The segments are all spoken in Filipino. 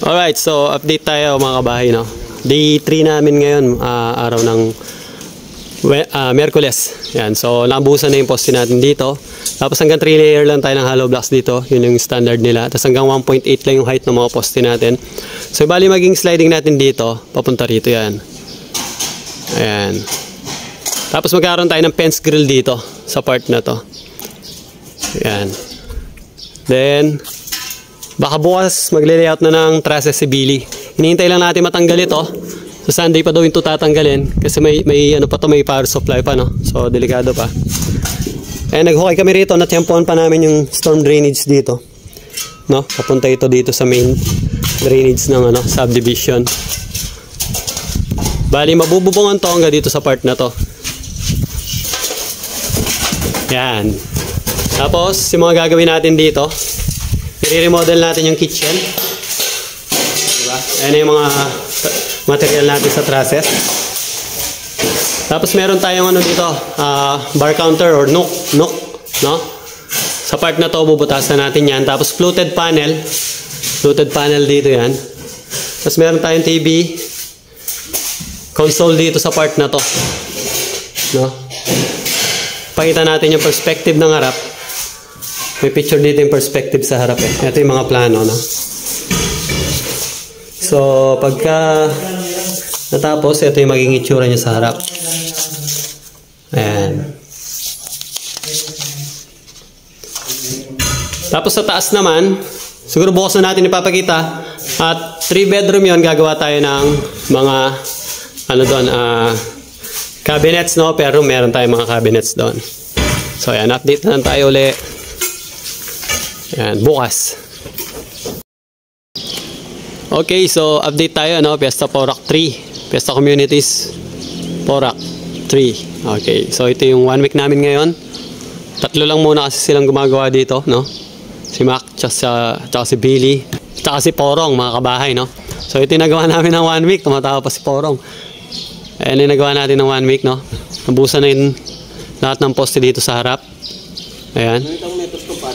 Alright, so update tayo mga kabahay, no? Day 3 namin ngayon, araw ng Miyerkules. Yan, so nabusan na yung poste natin dito. Tapos hanggang 3 layer lang tayo ng hollow blocks dito. Yun yung standard nila. Tapos hanggang 1.8 lang yung height ng mga poste natin. So bali maging sliding natin dito, papunta rito yan. Ayan. Tapos magkaroon tayo ng fence grill dito sa part na to. Ayan. Then baka bukas magle-layout na ng trusses si Billy. Hinihintay lang natin matanggal ito. So Sunday pa daw yung tatanggalin kasi may ano pa to, may power supply pa, no. So delikado pa. Eh naghukay kami rito, natyempohan pa namin yung storm drainage dito. No, papunta ito dito sa main drainage ng ano, subdivision. Bali mabububungan to hanggang dito sa part na to. Yan. Tapos yung mga gagawin natin dito, i-remodel natin yung kitchen. Diba? Ayan yung mga material natin sa trusses. Tapos meron tayong ano dito, bar counter or nook, no? Sa part na to bubutasan natin yan. Tapos fluted panel dito yan. Tapos meron tayong TV console dito sa part na to, no? Pakita natin yung perspective ng harap. May picture dito yung perspective sa harap eh. Ito yung mga plano, no? So, pagka natapos, ito yung magiging itsura niya sa harap. Ayan. Tapos sa taas naman, siguro bukas na natin ipapakita. At 3 bedroom yon, gagawa tayo ng mga ano doon, cabinets, no? Pero meron tayong mga cabinets doon. So, ayan, update na tayo ulit. Ayan, bukas. Okay, so update tayo, no? Fiesta Porac 3. Fiesta Communities Porac 3. Okay, so ito yung 1 week namin ngayon. 3 lang muna kasi silang gumagawa dito, no? Si Mac, tsaka si Billy, tsaka si Porong, mga kabahay, no? So ito yung nagawa namin ng 1 week. Tumatawa pa si Porong. Ayan yung nagawa natin ng 1 week, no? Nabusan na yung lahat ng poste dito sa harap. Ayan.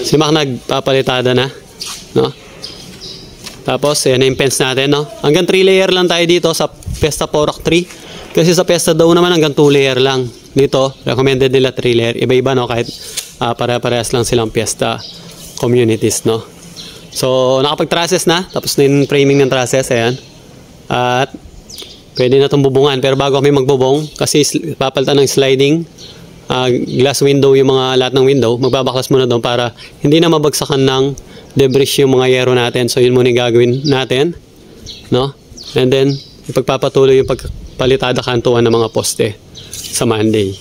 Si Mac nagpapalitada na, no? Tapos, ayan na yung fence natin, no? Hanggang 3 layer lang tayo dito sa Fiesta Porac 3. Kasi sa Fiesta daw naman hanggang 2 layer lang. Dito, recommended nila 3 layer. Iba-iba, no? Kahit pare-parehas lang silang Fiesta Communities, no? So, nakapag-trusses na. Tapos na yung framing ng trusses, ayan. At pwede na itong bubungan. Pero bago kami magbubong, kasi papalitan ng sliding glass window yung mga lahat ng window, magbabaklas muna doon para hindi na mabagsakan ng debris yung mga yero natin. So yun muna yung gagawin natin, no? And then ipagpapatuloy yung pagpalitada kantuan ng mga poste sa Monday.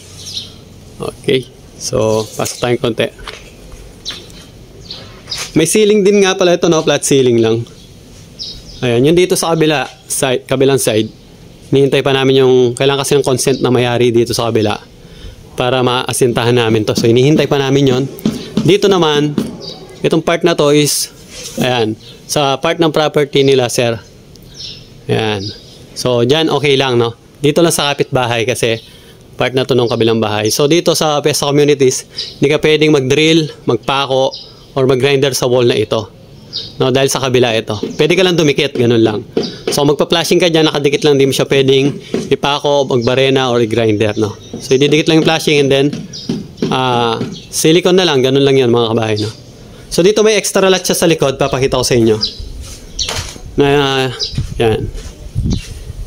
Okay, so pasok tayong konti. May ceiling din nga pala ito, no? Flat ceiling lang. Ayan, yun dito sa kabilang side. Hinihintay pa namin yung, kailangan kasi ng consent na may-ari dito sa kabila para maasintahan namin to. So hinihintay pa namin yon. Dito naman, itong part na to is, ayan, sa part ng property nila, sir. Ayan. So dyan okay lang, no? Dito lang sa kapitbahay kasi part na to ng kabilang bahay. So dito sa Fiesta Communities, hindi ka pwedeng mag-drill, magpako, or mag-grinder sa wall na ito, no? Dahil sa kabila ito. Pwede ka lang dumikit, ganun lang. So magpa-flashing ka dyan, nakadikit lang, di mo siya pwedeng ipako, magbarena, or i-grinder, no? So ididikit lang yung flashing and then silicone na lang, ganun lang yan mga kabahay, no? So dito may extra latch siya sa likod, papakita ko sa inyo. Na yan.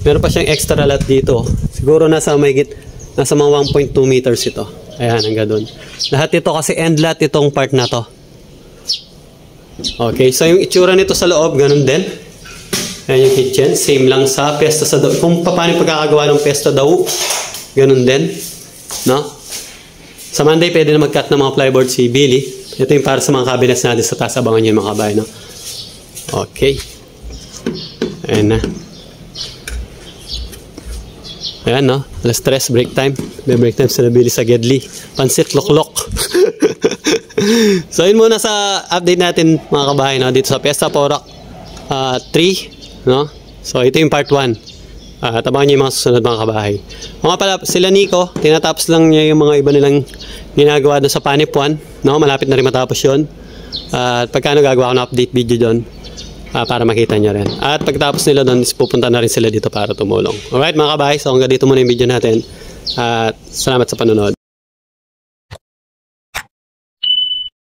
Meron pa siyang extra latch dito. Siguro nasa mga 1.2 meters ito. Ayan, hanggang doon. Lahat ito kasi end lot itong part na to. Okay, so yung itsura nito sa loob, ganun din. Ayan yung kitchen, same lang sa Fiesta sa daw. Kung paano yung pagkakagawa ng Fiesta daw, ganun din, no? Sa Monday, pwede na mag-cut ng mga plyboard si Billy. Ito yung para sa mga cabinets natin sa taas. Abangan nyo yung mga kabay, no? Okay. Ayan na. Ayan, no? Alas 3, break time. May break time sila Billy sa Gedli. Pansit, loklok. So, yun muna sa update natin, mga kabahay, no? Dito sa Fiesta Porac 3, no? So, ito yung part 1. Tabangan niyo yung mga susunod, mga kabahay. Mga pala, sila Nico, tinatapos lang niya yung mga iba nilang ginagawa doon sa Panip 1, no? Malapit na rin matapos yun. At pagkano gagawa ko ng update video doon. para makita nyo rin. At pagtapos nila doon, pupunta na rin sila dito para tumulong. Alright mga kabahay, so hanggang dito muna yung video natin. At salamat sa panonood.